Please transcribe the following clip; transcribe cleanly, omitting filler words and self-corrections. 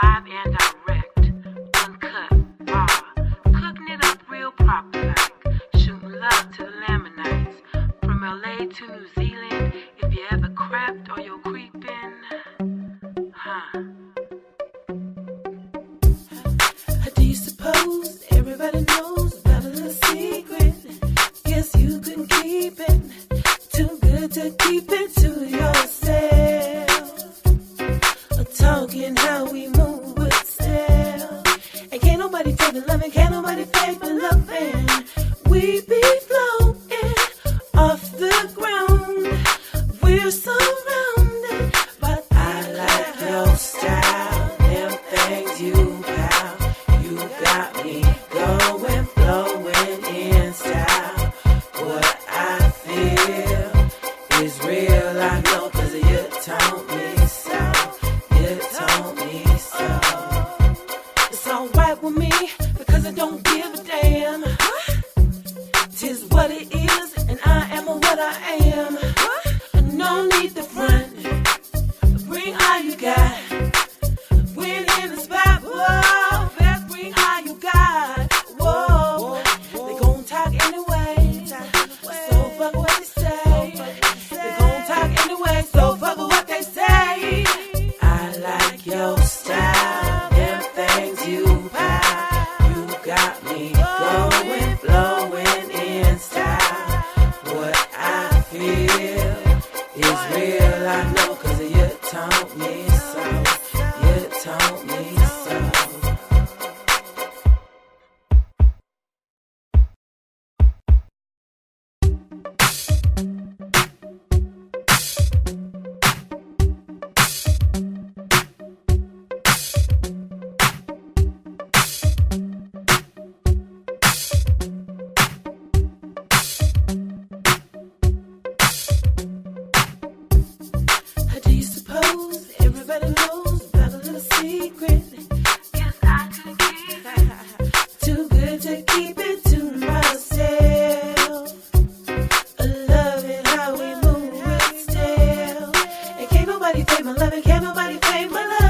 live and direct, uncut, raw, cooking it up real proper like, shooting love to the Lamanites, from LA to New Zealand, if you ever crept or you're creeping, Do you suppose everybody knows about a little secret? Guess you couldn't keep it, too good to keep it to yourself. Talking how we move with style, and can't nobody take the loving, can't nobody fake the loving. We be floating off the ground, we're surrounded, but I like your style, them things you pound, you got me going, flowing in style. What I feel is real, I know, 'cause you told me so. You told me so. It's alright with me, because I don't give a damn. Tis what it is, and I am what I am. No need to front, bring all you got. When in the spot, whoa, best bring all you got. Whoa, they gon' talk anyway, so fuck what they say. They gon' talk anyway, so fuck what they say. I like your style, them things you buy. You got me going, flowing in style. What I feel is real, I know, 'cause you told me so. You told me so. Do you suppose everybody knows about a little secret? guess I couldn't keep it. Too good to keep it to myself. Loving how we move with style, and can't nobody take my loving, can't nobody take my love.